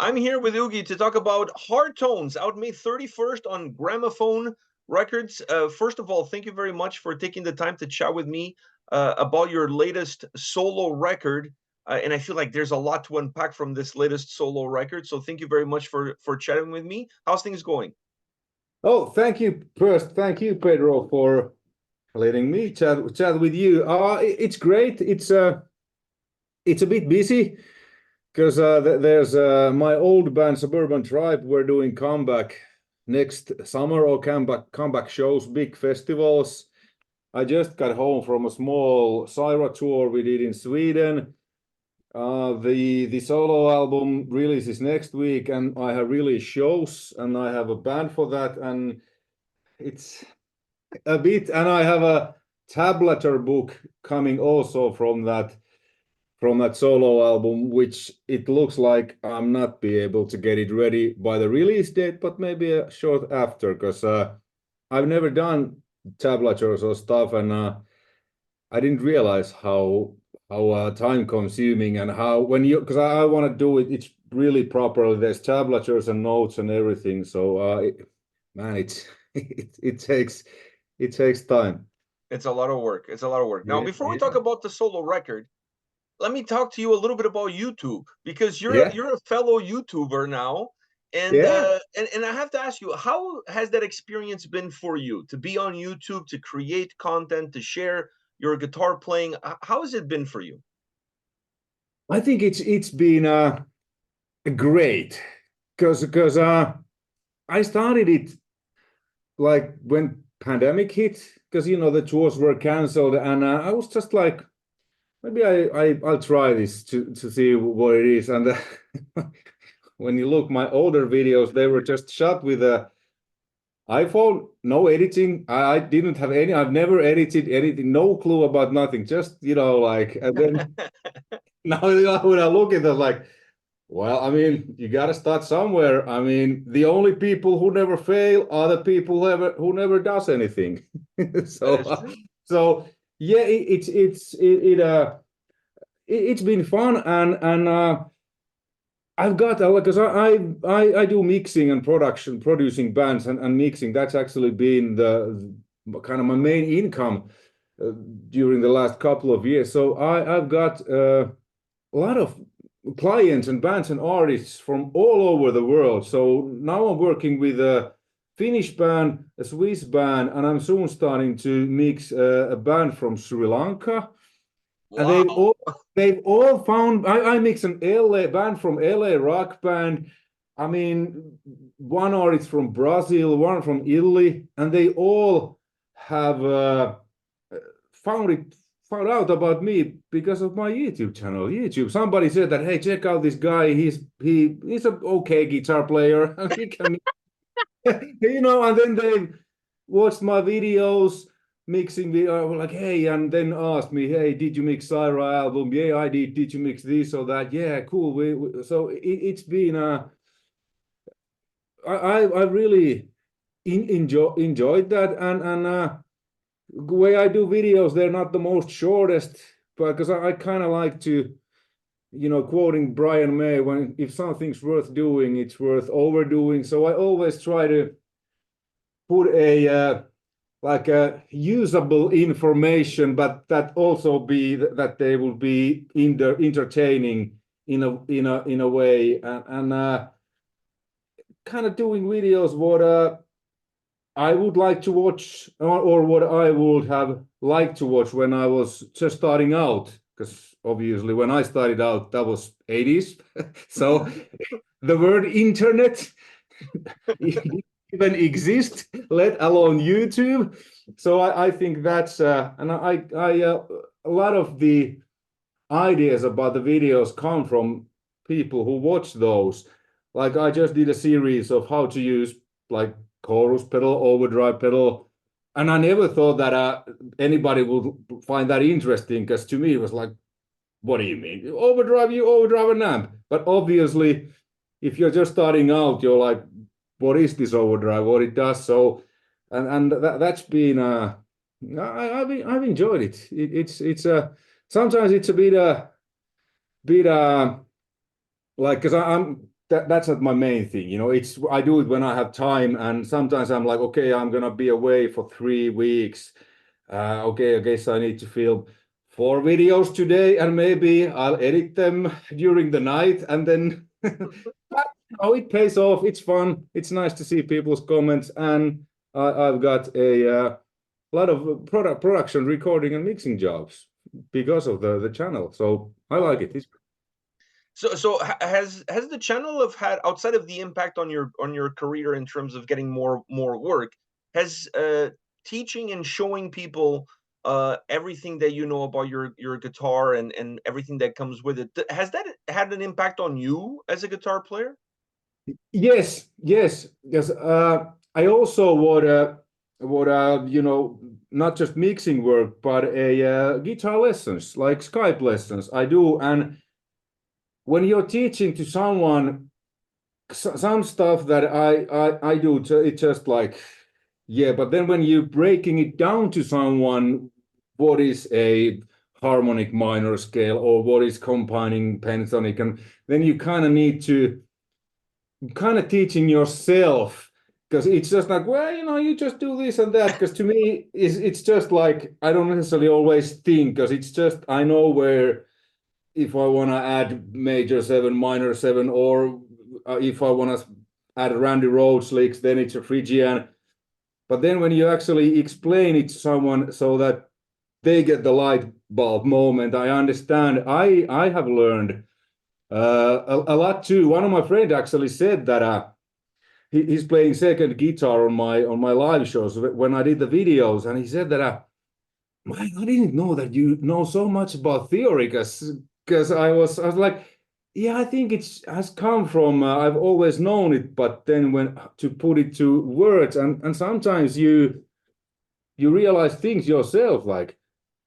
I'm here with Euge to talk about Hard Tones, out May 31st on Gramophone Records. First of all, thank you very much for taking the time to chat with me about your latest solo record. And I feel like there's a lot to unpack from this latest solo record. So thank you very much for chatting with me. How's things going? Oh, thank you. First, thank you, Pedro, for letting me chat with you. It's great. It's a bit busy because there's my old band Suburban Tribe. We're doing comeback next summer or comeback shows, big festivals. I just got home from a small Syra tour we did in Sweden. The solo album releases next week, and I have really shows, and I have a band for that, and it's a bit, and I have a tablature book coming also from that solo album, which it looks like I'm not be able to get it ready by the release date, but maybe a short after, because I've never done tablatures or stuff, and I didn't realize how time consuming and how because I want to do it's really properly. There's tablatures and notes and everything. So man, it takes time. It's a lot of work. It's a lot of work. Now, before we talk Yeah. about the solo record, let me talk to you a little bit about YouTube, because you're Yeah. you're a fellow YouTuber now. And Yeah. and I have to ask you, how has that experience been for you to be on YouTube, to create content, to share your guitar playing? How has it been for you? I think it's been great because I started it like when pandemic hit, because the tours were canceled, and I was just like, maybe I'll try this to see what it is. And when you look my older videos, they were just shot with a iPhone, no editing. I didn't have any. I've never edited anything. No clue about nothing. Just like, and then now when I look at it, like, well, I mean, you got to start somewhere. I mean, the only people who never fail are the people who never does anything. So yeah, it's been fun, and I've got because I do mixing and producing bands and mixing. That's actually been the kind of my main income during the last couple of years. So I've got a lot of clients and bands and artists from all over the world. So now I'm working with a Finnish band, a Swiss band, and I'm soon starting to mix a band from Sri Lanka. Wow. And they've all found I mix an LA band from LA rock band. I mean, one artist from Brazil, one from Italy, and they all have found out about me because of my YouTube channel. Somebody said that, hey, check out this guy. He's an okay guitar player. He can, and then they watched my videos mixing like, hey, and then asked me, hey, did you mix Syra album? Yeah, I did. Did you mix this or that? Yeah, cool. So it's been I really enjoyed that, and the way I do videos, they're not the most shortest, but because I kind of like to, quoting Brian May, if something's worth doing, it's worth overdoing. So I always try to put a like a usable information, but that also be that they will be entertaining in a way, and kind of doing videos what I would like to watch, or what I would have liked to watch when I was just starting out, because obviously when I started out, that was 80s. So the word internet even exist, let alone YouTube. So I think that's and I a lot of the ideas about the videos come from people who watch those. Like I just did a series of how to use like chorus pedal, overdrive pedal, and I never thought that anybody would find that interesting, because to me it was like, what do you mean you overdrive an amp? But obviously if you're just starting out, you're like, what is this overdrive, what it does? So and that's been I've enjoyed it. It's sometimes it's a bit like, because I'm that's not my main thing. You know, it's I do it when I have time, and sometimes I'm like, okay, I'm gonna be away for 3 weeks. Okay, I guess I need to film 4 videos today, and maybe I'll edit them during the night, and then oh, it pays off. It's fun. It's nice to see people's comments, and I've got a lot of production, recording, and mixing jobs because of the channel. So I like it. So has the channel have had, outside of the impact on your career in terms of getting more work, has teaching and showing people everything that you know about your guitar and everything that comes with it, has that had an impact on you as a guitar player? Yes, yes, yes. I also would you know, not just mixing work, but a guitar lessons, like Skype lessons. I do, and when you're teaching to someone some stuff that I do, it's just like, yeah. But then when you're breaking it down to someone, what is a harmonic minor scale or what is combining pentatonic, and then you kind of need to kind of teaching yourself, because it's just like, well, you know, you just do this and that. Because to me, it's just like I don't necessarily always think, because it's just I know where if I want to add major seven, minor seven, or if I want to add Randy Rhoads licks, then it's a Phrygian. But then when you actually explain it to someone so that they get the light bulb moment, I understand. I have learned a lot too. One of my friends actually said that he's playing second guitar on my live shows when I did the videos, and he said that I didn't know that you know so much about theory, because I was like, yeah, I think it has come from I've always known it, but then when to put it to words, and sometimes you realize things yourself, like,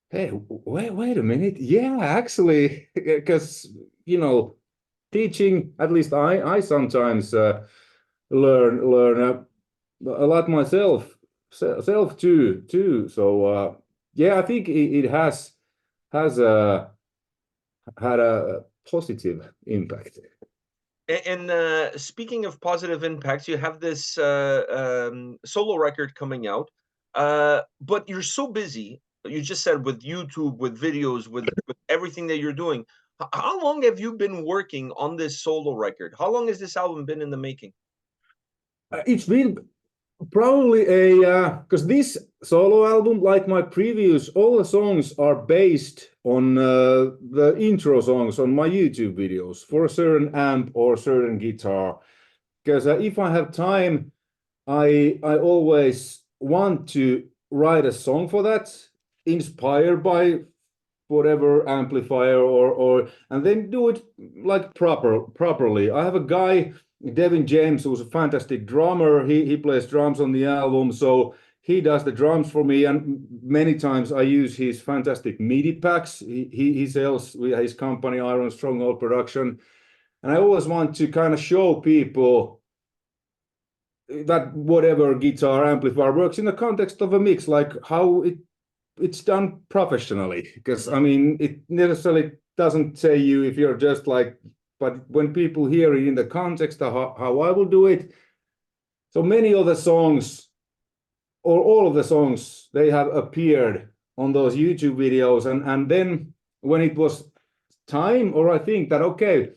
hey, wait a minute, yeah, actually, because you know, teaching, at least I sometimes learn a lot myself too. So yeah, I think it has had a positive impact. And speaking of positive impacts, you have this solo record coming out, but you're so busy. You just said with YouTube, with videos, with everything that you're doing. How long have you been working on this solo record? How long has this album been in the making? It's been probably a because this solo album, like my previous, all the songs are based on the intro songs on my YouTube videos for a certain amp or certain guitar. Because if I have time, I always want to write a song for that, inspired by whatever amplifier or and then do it like properly. I have a guy, Devin James, who's a fantastic drummer. He plays drums on the album, so he does the drums for me, and many times I use his fantastic MIDI packs. He sells with his company Iron Stronghold Production, and I always want to kind of show people that whatever guitar amplifier works in the context of a mix, like how it's done professionally. Because I mean, it necessarily doesn't say you if you're just like, but when people hear it in the context of how I will do it. So many of the songs, or all of the songs, they have appeared on those YouTube videos, and then when it was time, or I think that okay,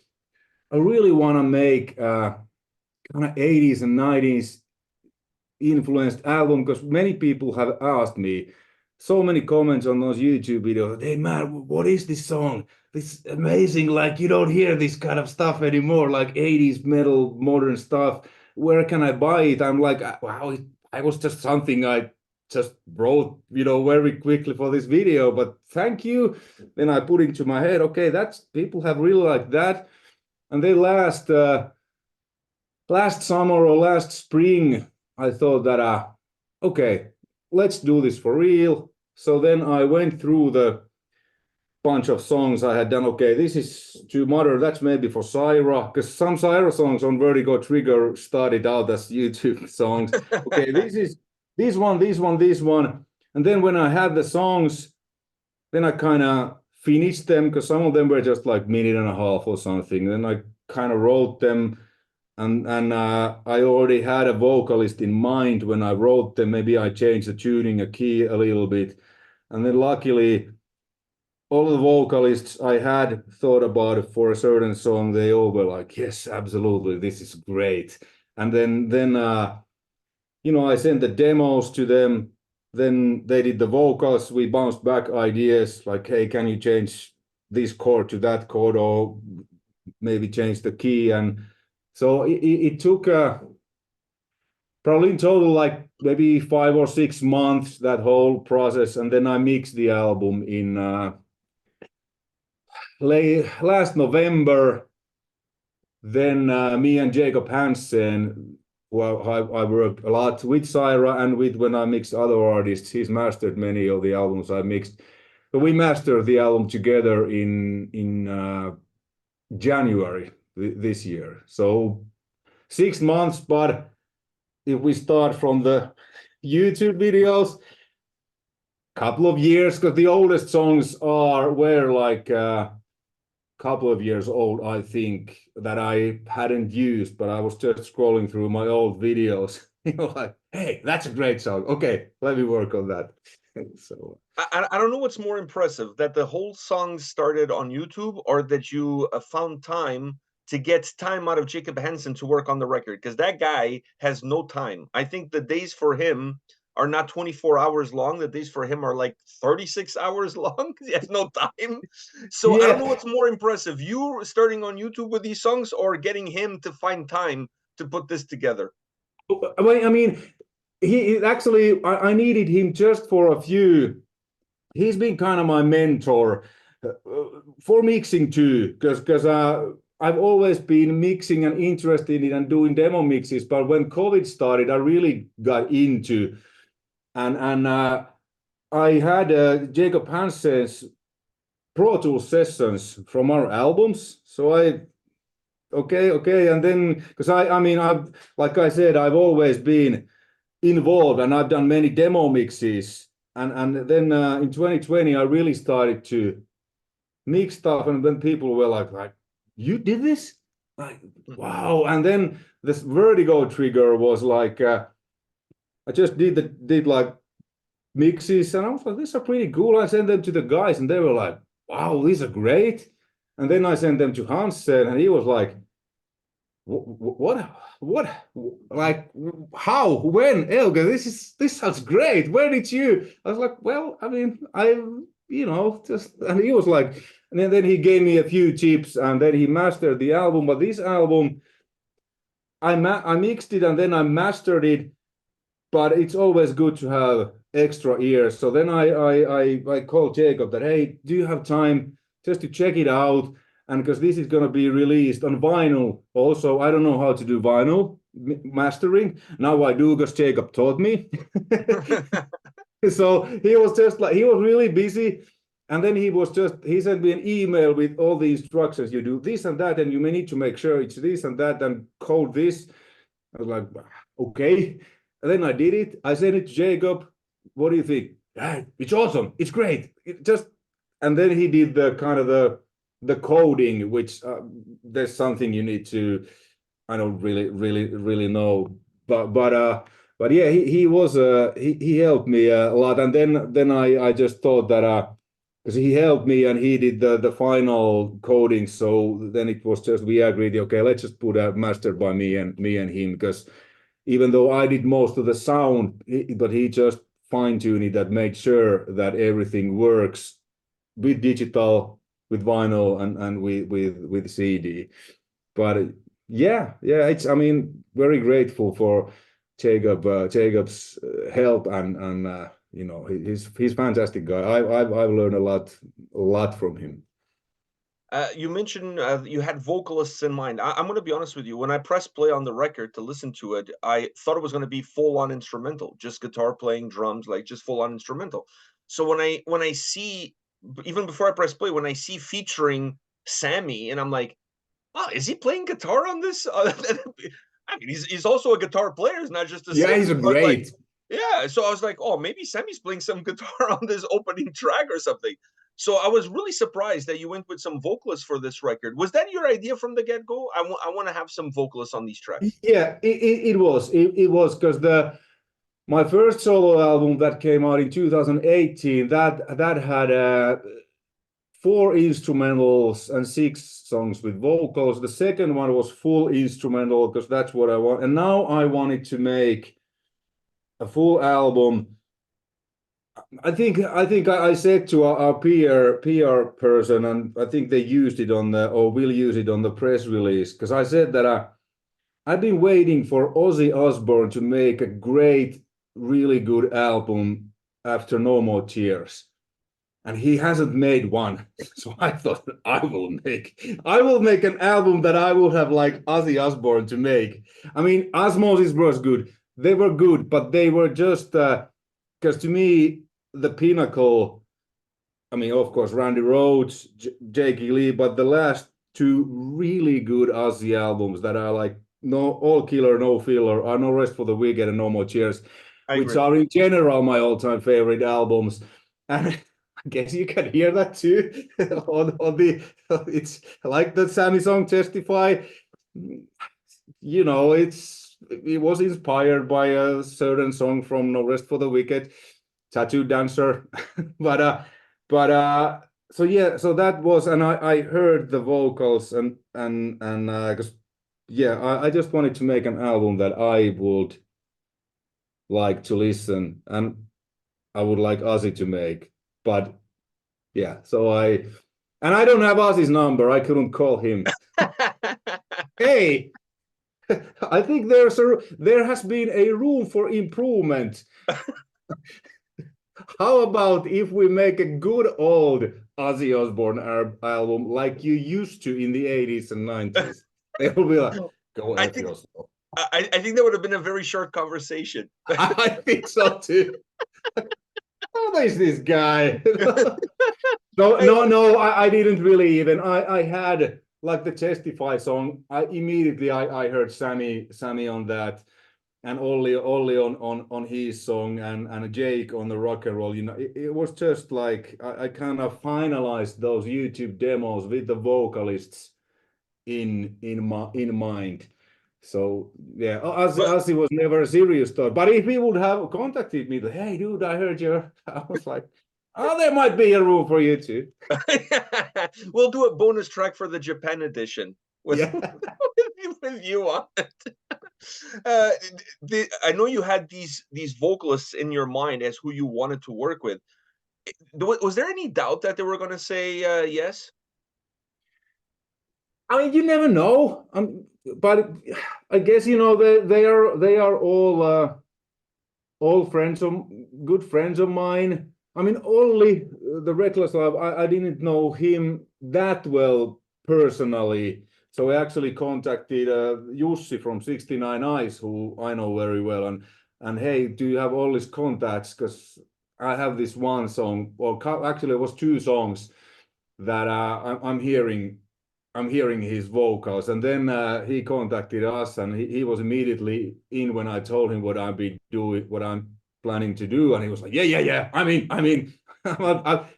I really want to make kind of 80s and 90s influenced album, because many people have asked me, so many comments on those YouTube videos, hey man, what is this song? This is amazing, like you don't hear this kind of stuff anymore, like 80s metal, modern stuff. Where can I buy it? I'm like, wow, I was just something I just wrote, you know, very quickly for this video, but thank you. Then I put into my head, okay, that's people have really liked that. And then last summer or last spring, I thought that okay, let's do this for real. So then I went through the bunch of songs I had done. Okay, this is too modern. That's maybe for Syra, because some Syra songs on Vertigo Trigger started out as YouTube songs. Okay, this one. And then when I had the songs, then I kind of finished them, because some of them were just like minute and a half or something. Then I kind of wrote them, and I already had a vocalist in mind when I wrote them. Maybe I changed the tuning, a key a little bit, and then luckily all the vocalists I had thought about it for a certain song. They all were like, "Yes, absolutely, this is great." And then you know, I sent the demos to them. Then they did the vocals. We bounced back ideas like, "Hey, can you change this chord to that chord, or maybe change the key?" And so it took probably in total like maybe 5 or 6 months, that whole process. And then I mixed the album in last November. Then me and Jacob Hansen, well, I worked a lot with Syra and with when I mixed other artists. He's mastered many of the albums I mixed. But we mastered the album together in January this year. So 6 months, but if we start from the YouTube videos, couple of years, because the oldest songs were like couple of years old, I think, that I hadn't used, but I was just scrolling through my old videos, you know, like, hey, that's a great song. Okay, let me work on that. So I don't know what's more impressive, that the whole song started on YouTube, or that you found time to get time out of Jacob Hansen to work on the record, because that guy has no time. I think the days for him are not 24 hours long. The days for him are like 36 hours long. He has no time. So I don't know yeah, what's more impressive, you starting on YouTube with these songs, or getting him to find time to put this together. I mean, he actually, I needed him just for a few. He's been kind of my mentor for mixing too, because I've always been mixing and interested in and doing demo mixes. But when COVID started, I really got into, and I had Jacob Hansen's Pro Tools sessions from our albums. So okay, and then because I mean, I've, like I said, I've always been involved, and I've done many demo mixes. And then in 2020, I really started to mix stuff, and then people were like, "You did this? Like, wow!" And then this Vertigo trigger was like, I just did like mixes, and I was like, "These are pretty cool." I sent them to the guys, and they were like, "Wow, these are great." And then I sent them to Hansen, and he was like, what, like, how, when, Elga, this sounds great. Where did you? I was like, well, I mean, you know, just, and he was like, and then he gave me a few tips, and then he mastered the album. But this album, I mixed it and then I mastered it, but it's always good to have extra ears. So then I called Jacob that, hey, do you have time just to check it out? And because this is going to be released on vinyl also. I don't know how to do vinyl mastering. Now I do, because Jacob taught me. So he was just like, he was really busy. And then he sent me an email with all the instructions. You do this and that, and you may need to make sure it's this and that, and code this. I was like, okay. And then I did it. I sent it to Jacob. What do you think? Yeah, it's awesome. It's great. And then he did the kind of the coding, which there's something you need to, I don't really know, but yeah, he was he helped me a lot. And then I just thought that because he helped me and he did the final coding, so then it was just, we agreed, okay, let's just put a mastered by me and him, because even though I did most of the sound, but he just fine-tuned it, that made sure that everything works with digital, with vinyl, and with CD. But yeah, it's, I mean, very grateful for Jacob's help, and you know, he's fantastic guy. I've learned a lot from him. You mentioned you had vocalists in mind. I'm going to be honest with you. When I pressed play on the record to listen to it, I thought it was going to be full-on instrumental, just guitar playing, drums, like just full-on instrumental. So when I see, even before I press play, when I see featuring Sammy, and I'm like, oh, is he playing guitar on this? I mean, he's also a guitar player. It's not just a Yeah, singer, he's a but like, great. yeah. So I was like, oh, maybe Sammy's playing some guitar on this opening track or something. So I was really surprised that you went with some vocalists for this record. Was that your idea from the get-go? I want to have some vocalists on these tracks. Yeah, it was. It was because my first solo album that came out in 2018, that had 4 instrumentals and 6 songs with vocals. The second one was full instrumental because that's what I want. And now I wanted to make a full album. I think I said to our PR person, and I think they used it on the, or will use it on the press release, because I said that I've been waiting for Ozzy Osbourne to make a great, really good album after No More Tears, and he hasn't made one. So I thought I will make an album that I will have like Ozzy Osbourne to make. I mean, Osmosis was good. They were good, but they were just because to me the pinnacle. I mean, of course, Randy Rhoads, Jake Lee, but the last 2 really good Ozzy albums that are like No All Killer, No Filler, are No Rest for the Wicked and No More Cheers, which are in general my all-time favorite albums. And I guess you can hear that too on the. It's like the Sammy song "Testify." You know, it was inspired by a certain song from No Rest for the Wicked, Tattoo Dancer, but so yeah, so that was, and I heard the vocals and because yeah, I just wanted to make an album that I would like to listen and I would like Ozzy to make, but yeah, so I don't have Ozzy's number. I couldn't call him. Hey, I think there has been a room for improvement. How about if we make a good old Ozzy Osbourne album like you used to in the 80s and 90s? They will be like, go F yourself. I think that would have been a very short conversation. I think so too. Oh, there's this guy. No, I didn't really even. I had like the Testify song. I immediately heard Sammy on that, and Ollie on his song, and Jake on the rock and roll. You know, it was just like I kind of finalized those YouTube demos with the vocalists in mind. So yeah, Ozzy was never a serious thought. But if he would have contacted me, hey dude, I heard you. I was like, oh, there might be a room for you too. We'll do a bonus track for the Japan edition with you on it. I know you had these vocalists in your mind as who you wanted to work with. Was there any doubt that they were going to say yes? I mean, you never know. But I guess you know they are all friends of good friends of mine. I mean, only the Reckless Love. I didn't know him that well personally. So I actually contacted Jussi from 69 Eyes, who I know very well, and hey, do you have all his contacts? Because I have this one song, or actually it was 2 songs that I'm hearing his vocals, and then he contacted us, and he was immediately in when I told him what I'm planning to do, and he was like, yeah. I mean,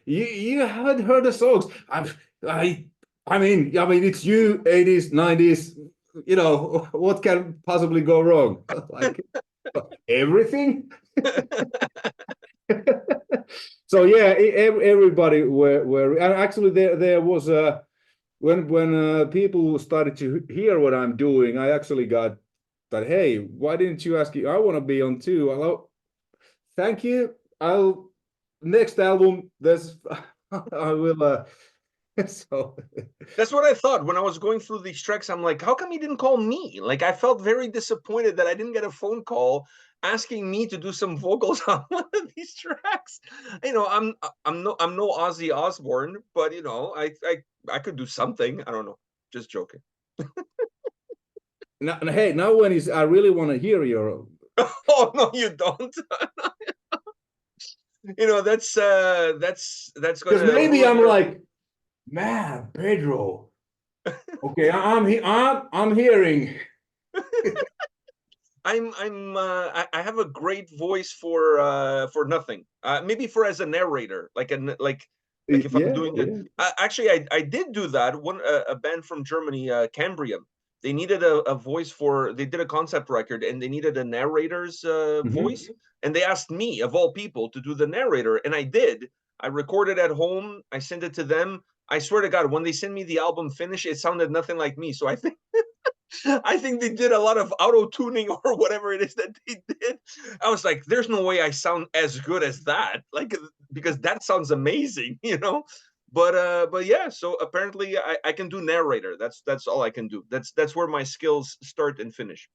you haven't heard the songs. I mean, it's you, 80s, 90s. You know, what can possibly go wrong? Like everything. So yeah, everybody were, and actually there was when people started to hear what I'm doing, I actually got that, hey, why didn't you ask? I want to be on too. Hello, thank you. Next album, I will. So that's what I thought when I was going through these tracks. I'm like, how come he didn't call me? Like, I felt very disappointed that I didn't get a phone call asking me to do some vocals on one of these tracks. You know, I'm no Ozzy Osbourne, but you know, I could do something. I don't know. Just joking. Now, hey, now I really want to hear your. Oh no, you don't. You know, that's going to. Maybe I'm like, man, Pedro. Okay, I'm hearing. I have a great voice for nothing. Maybe for as a narrator, like Like if I'm Yeah, doing yeah. actually, I did do that. One a band from Germany, Cambrium. They needed a voice for. They did a concept record, and they needed a narrator's voice. And they asked me, of all people, to do the narrator, and I did. I recorded at home. I sent it to them. I swear to God, when they sent me the album finish, it sounded nothing like me. So I think I think they did a lot of auto tuning or whatever it is that they did. I was like, there's no way I sound as good as that, like because that sounds amazing, you know. But yeah. So apparently, I can do narrator. That's all I can do. That's where my skills start and finish.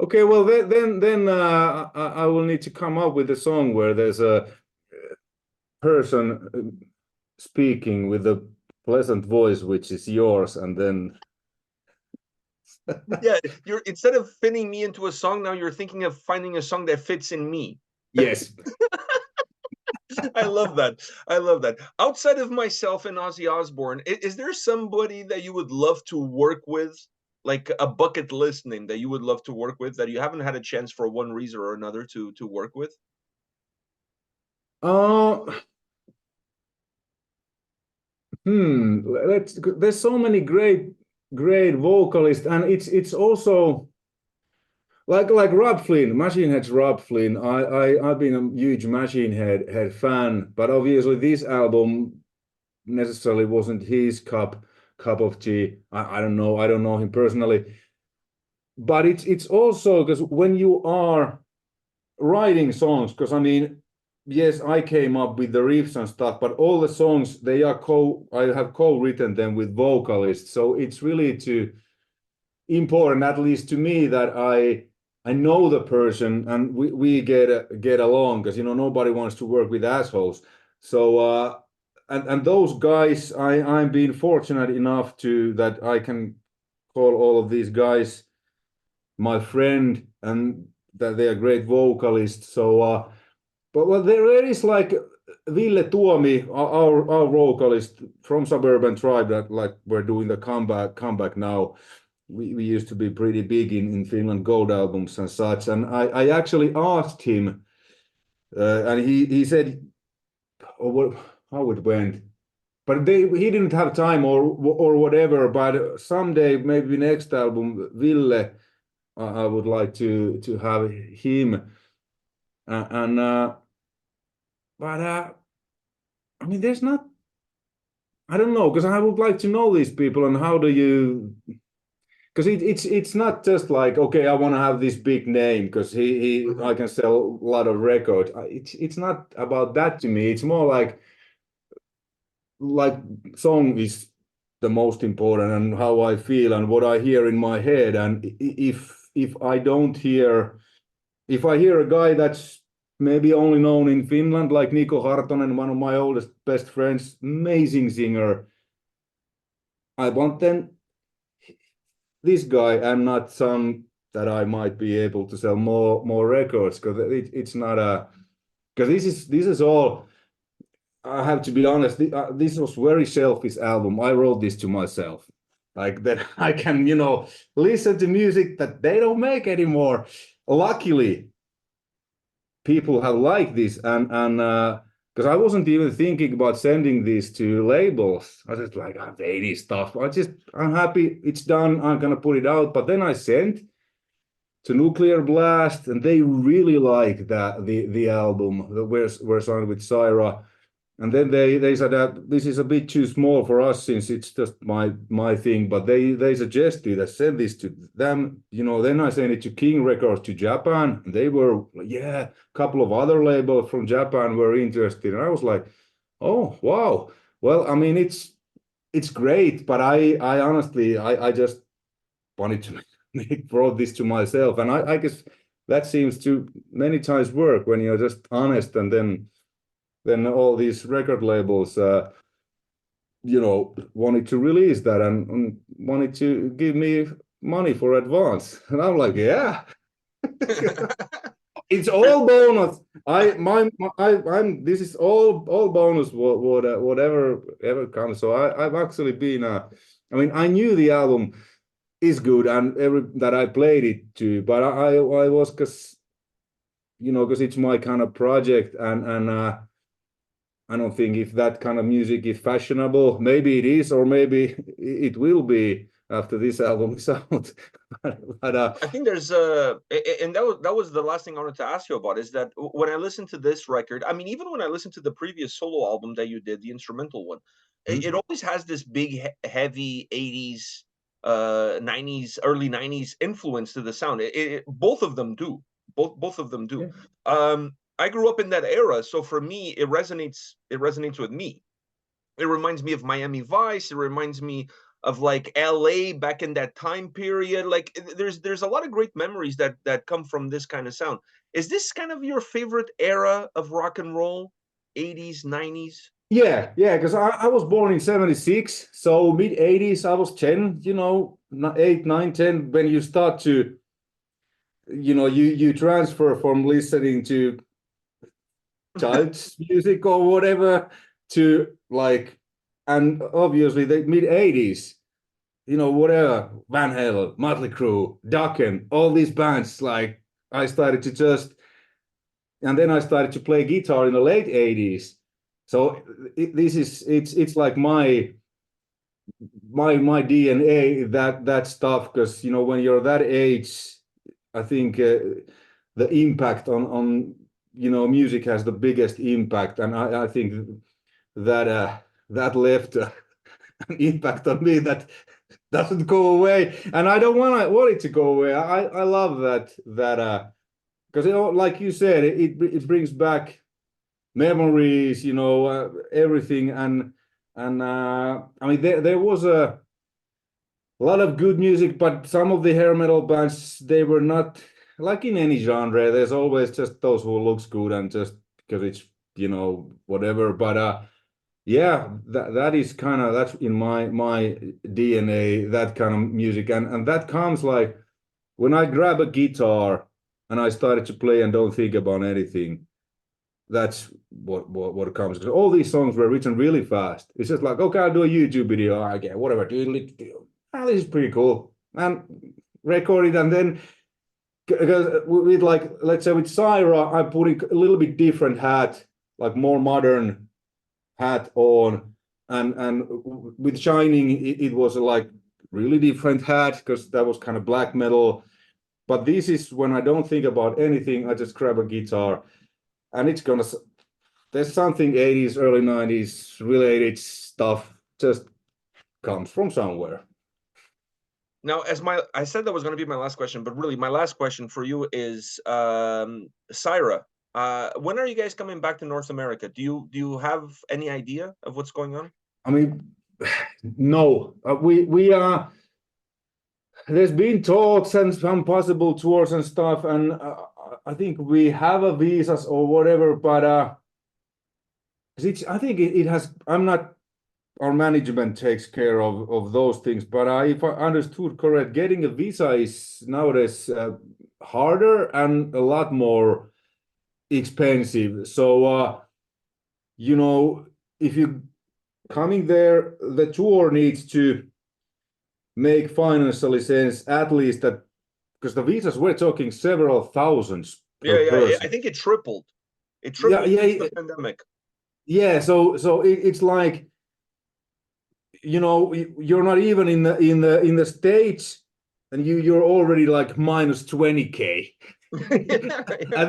Okay, well then I will need to come up with a song where there's a person speaking with a pleasant voice, which is yours, and then Yeah, you're instead of fitting me into a song, now you're thinking of finding a song that fits in me. yes. I love that. I love that. Outside of myself and Ozzy Osbourne, is there somebody that you would love to work with, like a bucket list name that you would love to work with that you haven't had a chance for one reason or another to work with? There's so many great vocalists, and it's also like Rob Flynn, Machine Head's Rob Flynn. I've been a huge Machine Head fan, but obviously this album necessarily wasn't his cup of tea. I don't know. I don't know him personally, but it's also because when you are writing songs, because I mean, yes, I came up with the riffs and stuff, but all the songs I have co-written them with vocalists, so it's really too important, at least to me, that I know the person and we get along, because nobody wants to work with assholes. So and those guys, I'm being fortunate enough to that I can call all of these guys my friend, and that they are great vocalists. So but well, there is like Ville Tuomi, our vocalist from Suburban Tribe, that like we're doing the comeback now. We used to be pretty big in Finland, gold albums and such. And I actually asked him, and he said, oh, how it went. But he didn't have time or whatever. But someday, maybe next album, Ville, I would like to have him. But I mean, there's not. I don't know, because I would like to know these people, and how do you? Because it's not just like, okay, I want to have this big name because I can sell a lot of records. It's not about that to me. It's more like song is the most important, and how I feel and what I hear in my head. And if I hear a guy that's maybe only known in Finland, like Niko Hartonen, one of my oldest best friends, amazing singer, I want then this guy and not some that I might be able to sell more records, because it's not because this is all. I have to be honest. This was very selfish album. I wrote this to myself, like that I can listen to music that they don't make anymore. Luckily, people have liked this, and because I wasn't even thinking about sending this to labels. I was just like, they need stuff. I'm happy it's done. I'm gonna put it out. But then I sent to Nuclear Blast, and they really like the album. We're signed with Syra. And then they said that this is a bit too small for us, since it's just my thing. But they suggested I send this to them. Then I sent it to King Records to Japan. And they were, yeah, a couple of other labels from Japan were interested. And I was like, oh wow. Well, I mean, it's great, but I honestly I just wanted to brought this to myself. And I guess that seems to many times work when you're just honest, and then all these record labels wanted to release that, and wanted to give me money for advance. And I'm like, yeah. It's all bonus. This is all bonus, whatever ever comes. So I've actually been I mean, I knew the album is good, and that I played it to, but I was, because it's my kind of project, and I don't think if that kind of music is fashionable. Maybe it is, or maybe it will be after this album is out. but I think there's and that was the last thing I wanted to ask you about, is that when I listen to this record, I mean, even when I listen to the previous solo album that you did, the instrumental one, it always has this big heavy 80s 90s, early 90s influence to the sound. Both of them do. Both of them do. Yeah. I grew up in that era, so for me it resonates with me. It reminds me of Miami Vice. It reminds me of like LA back in that time period. Like there's a lot of great memories that come from this kind of sound. Is this kind of your favorite era of rock and roll? 80s, 90s? Yeah, because I was born in 76, so mid 80s, I was 10, 8, 9, 10, when you start to, you transfer from listening to child's music or whatever to like, and obviously the mid 80s, whatever, Van Halen, Motley Crue, Dokken, all these bands, like I started to just, and then I started to play guitar in the late 80s. So it's like my DNA, that stuff, because when you're that age, I think the impact on music has the biggest impact, and I think that that left an impact on me that doesn't go away, and I don't want it to go away. I love that because like you said, it brings back memories, everything, and I mean there was a lot of good music, but some of the hair metal bands, they were not like in any genre. There's always just those who looks good and just because it's whatever. But yeah, that is kind of, that's in my DNA, that kind of music, and that comes like when I grab a guitar and I started to play and don't think about anything. That's what comes, because all these songs were written really fast. It's just like, okay, I'll do a YouTube video. I get whatever. This is pretty cool, and record it, and then because with, like, let's say with Syra, I'm putting a little bit different hat, like more modern hat on, and with Shining, it was like really different hat because that was kind of black metal. But this is when I don't think about anything. I just grab a guitar. And there's something 80s, early 90s related stuff just comes from somewhere. Now, I said that was going to be my last question, but really my last question for you is Syra. When are you guys coming back to North America? Do you have any idea of what's going on? I mean, no, we are. There's been talks and some possible tours and stuff, and I think we have a visas or whatever, but I think it has. I'm not. Our management takes care of those things, but if I understood correct, getting a visa is nowadays harder and a lot more expensive. So if you coming there, the tour needs to make financially sense, at least that, because the visas, we're talking several thousands per person. I think it tripled. It tripled since the pandemic. Yeah, so it's like, you're not even in the States, and you're already like minus 20K. And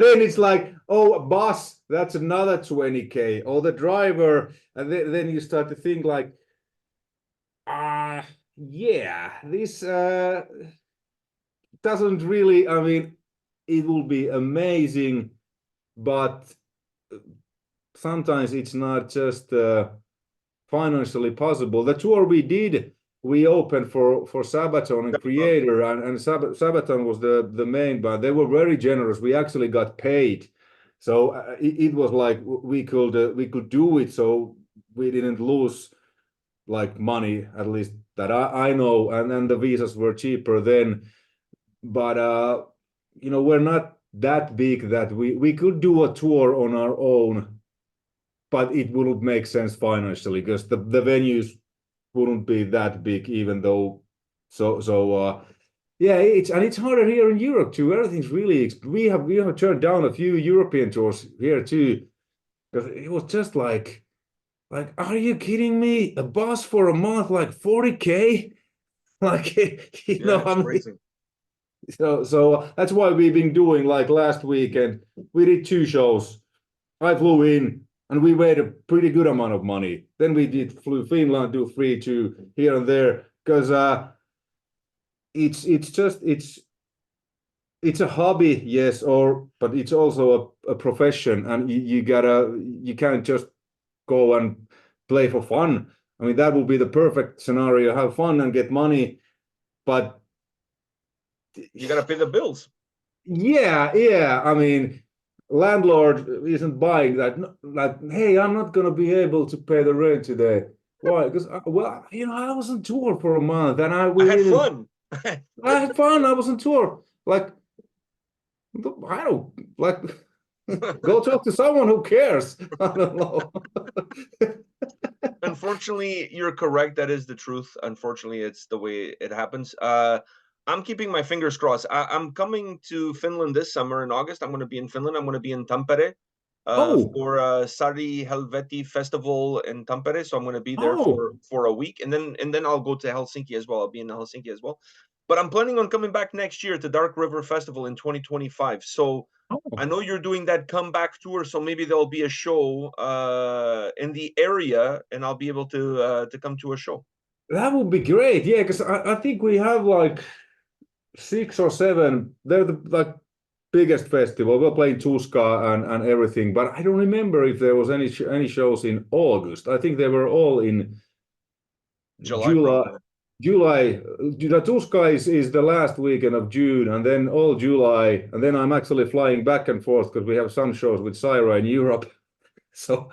then it's like, oh, a bus, that's another 20K, or the driver, and then you start to think like, yeah, this doesn't really, I mean, it will be amazing, but sometimes it's not just financially possible. The tour we did, we opened for Sabaton and Creator, and Sabaton was the main band. They were very generous. We actually got paid, so it was like we could do it, so we didn't lose like money, at least that I know, and then the visas were cheaper then. But we're not that big that we could do a tour on our own, but it wouldn't make sense financially because the venues wouldn't be that big, even though. Yeah, it's harder here in Europe too. Everything's really, we have turned down a few European tours here too, because it was just like, Like, are you kidding me? A bus for a month, like 40K? Like, Yeah, it's I mean, crazy. so that's why we've been doing like last weekend. We did 2 shows. I flew in and we made a pretty good amount of money. Then we flew Finland, do 3, 2 here and there because it's a hobby, yes, but it's also a profession, and you can't just go and play for fun. I mean, that would be the perfect scenario, have fun and get money, but You got to pay the bills. yeah. I mean, landlord isn't buying that. Like, hey, I'm not gonna be able to pay the rent today. Why? Because well, I was on tour for a month, and I had fun. I had fun. I was on tour. Like, I don't like. Go talk to someone who cares. I don't know. Unfortunately, you're correct. That is the truth. Unfortunately, it's the way it happens. I'm keeping my fingers crossed. I'm coming to Finland this summer in August. I'm going to be in Finland. I'm going to be in Tampere Oh, for Sari Helveti Festival in Tampere. So I'm going to be there oh, for a week, and then I'll go to Helsinki as well. I'll be in Helsinki as well. But I'm planning on coming back next year to Dark River Festival in 2025. So I oh. know you're doing that comeback tour, so maybe there'll be a show in the area, and I'll be able to come to a show. That would be great. Yeah, because I think we have like 6 or 7. They're the like biggest festival. We're playing Tuska and everything, but I don't remember if there was any shows in August. I think they were all in July, July. probably. July. The Tuska is the last weekend of June, and then all July, and then I'm actually flying back and forth because we have some shows with Syra in Europe. So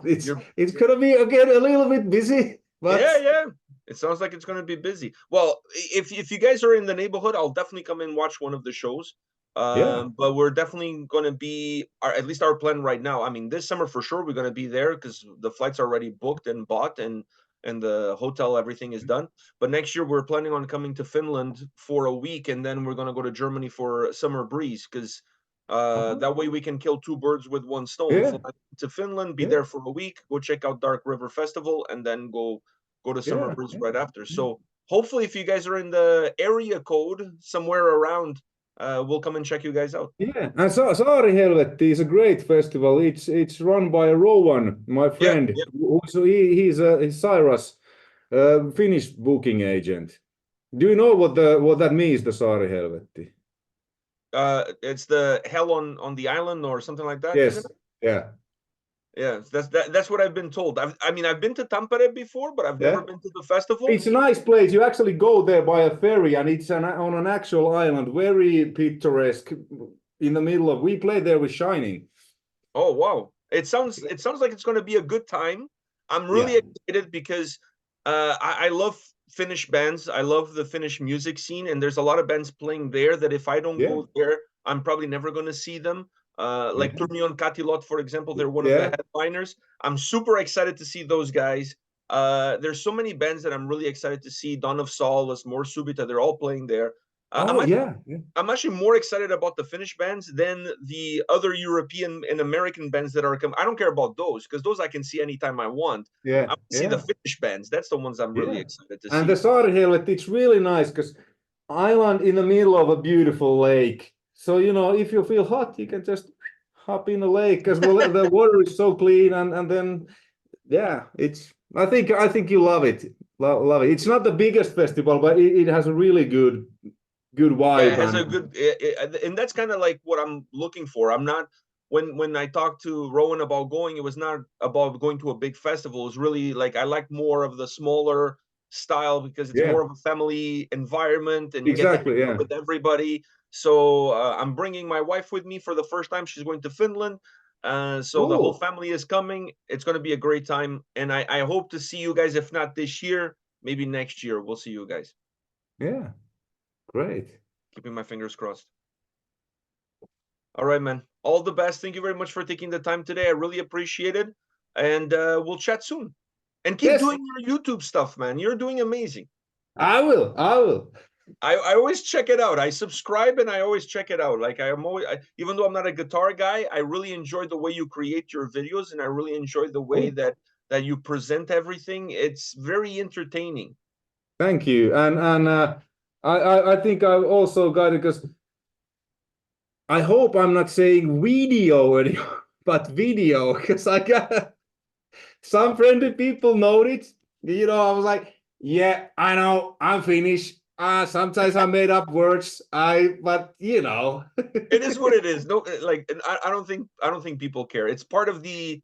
it's You're, it's gonna be again a little bit busy, but yeah. It sounds like it's going to be busy. Well, if you guys are in the neighborhood, I'll definitely come and watch one of the shows. yeah, But we're definitely going to be, at least our plan right now. I mean, this summer for sure we're going to be there because the flights are already booked and bought, and the hotel, everything is done. But next year we're planning on coming to Finland for a week, and then we're going to go to Germany for summer breeze because that way we can kill 2 birds with one stone. yeah, Fly to Finland, be yeah, there for a week, go check out Dark River Festival, and then go to Summer yeah, Breeze yeah. right after. So hopefully, if you guys are in the area code somewhere around, we'll come and check you guys out. Yeah, and Saari Helvetti is a great festival. It's run by Rowan, my Yeah, friend. yeah. So he's Cyrus, Finnish booking agent. Do you know what that means, the Saari Helvetti? It's the hell on the island or something like that, isn't Yes, it? yeah, Yeah, that's what I've been told. I mean, I've been to Tampere before, but I've never yeah. been to the festival. It's a nice place. You actually go there by a ferry, and it's on an actual island, very picturesque, in the middle of. We played there with Shining. Oh wow. It sounds like it's going to be a good time. I'm Yeah, really excited because I love Finnish bands. I love the Finnish music scene, and there's a lot of bands playing there that if I don't yeah, go there, I'm probably never going to see them. Like yeah, Turmion Katilot, for example, they're one of the yeah. headliners. I'm super excited to see those guys. There's so many bands that I'm really excited to see. Dawn of Solace, More Subita, they're all playing there. I'm Oh, actually yeah, yeah, I'm actually more excited about the Finnish bands than the other European and American bands that are coming. I don't care about those because those I can see anytime I want. I yeah, want to see the yeah. Finnish bands. That's the ones I'm really Yeah. excited to And the see. Saarihelvet, it's really nice because island in the middle of a beautiful lake. So, if you feel hot, you can just hop in the lake because the water is so clean and then yeah, I think you love it. Love it. It's not the biggest festival, but it has a really good Yeah, it vibe has a and good, and that's kind of like what I'm looking for. I'm not when I talked to Rowan about going, it was not about going to a big festival. It's really like I like more of the smaller style because it's yeah, more of a family environment and you get to hang exactly, out yeah. with everybody. So I'm bringing my wife with me for the first time. She's going to Finland. So the whole Cool. family is coming. It's going to be a great time. And I hope to see you guys, if not this year, maybe next year. We'll see you guys. Yeah, great. Keeping my fingers crossed. All right, man. All the best. Thank you very much for taking the time today. I really appreciate it. And we'll chat soon. And keep Yes, doing your YouTube stuff, man. You're doing amazing. I will. I always check it out. I subscribe and I always check it out. Like I'm always, even though I'm not a guitar guy, I really enjoy the way you create your videos, and I really enjoy the way that you present everything. It's very entertaining. Thank you. And I think I also got it because I hope I'm not saying video anymore, but video, because I got some friendly people noted. You know, I was like, yeah, I know, I'm Finnish. Sometimes I made up words. But you know, It is what it is. No, like I don't think people care. It's part of the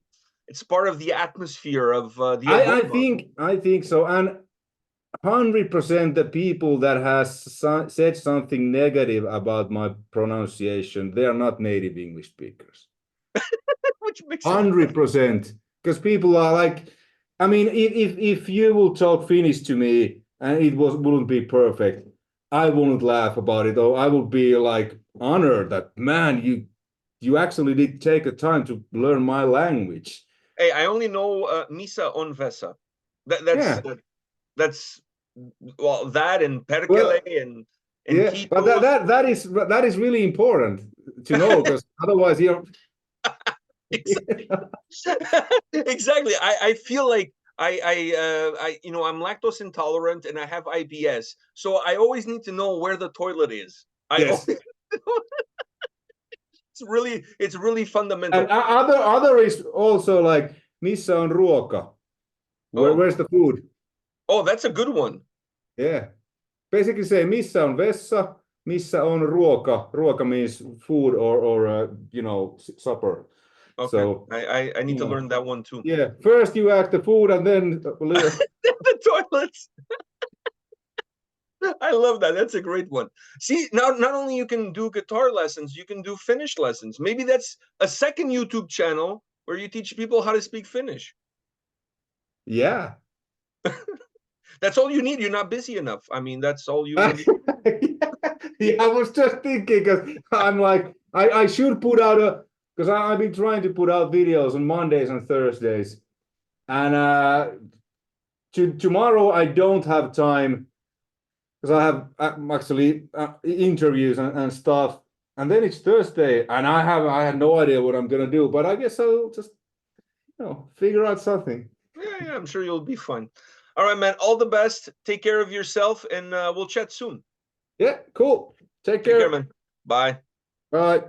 atmosphere of the I think so. And 100% the people that has said something negative about my pronunciation, they are not native English speakers. which makes it 100%. Because people are like, I mean, if you will talk Finnish to me and it wouldn't be perfect, I wouldn't laugh about it. Or I would be like honored that, man, you actually did take a time to learn my language. Hey, I only know Misa on Vesa. That's well, that and Perkele and yeah, Kitos. but that is really important to know, because otherwise you're exactly. I feel like I'm lactose intolerant and I have IBS, so I always need to know where the toilet is. yes. It's really fundamental. And other is also like missä on ruoka? Where's the food? Oh, that's a good one. Yeah. Basically say missä on vessa, missä on ruoka. Ruoka means food or supper. Okay. So I need to learn that one too. Yeah. First you act the food and then the toilets. I love that. That's a great one. See, now not only you can do guitar lessons, you can do Finnish lessons. Maybe that's a second YouTube channel where you teach people how to speak Finnish. Yeah. That's all you need. You're not busy enough. I mean, that's all you really yeah, I was just thinking, because I'm like, I should put out because I've been trying to put out videos on Mondays and Thursdays. And tomorrow I don't have time because I have actually interviews and stuff. And then it's Thursday, and I have no idea what I'm gonna do. But I guess I'll just figure out something. Yeah, I'm sure you'll be fine. All right, man. All the best. Take care of yourself, and we'll chat soon. Yeah, cool. Take Take care, care. man. Bye. Bye.